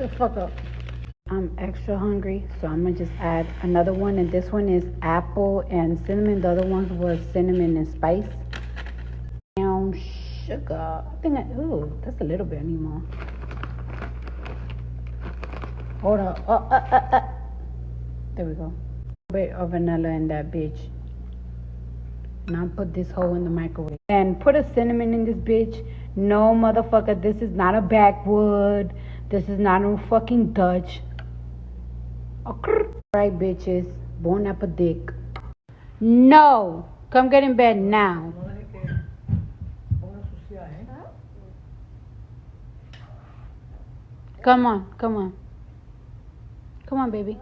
the fuck up. I'm extra hungry, so I'm gonna just add another one. And this one is apple and cinnamon. The other ones was cinnamon and spice. Brown sugar. I think ooh, that's a little bit. I need more. Hold on. There we go. A bit of vanilla in that bitch. Now put this whole in the microwave. And put a cinnamon in this bitch. No, motherfucker, this is not a backwood. This is not no fucking Dutch. Right, bitches. Bon appetit. No. Come get in bed now. Come on, come on. Come on, baby.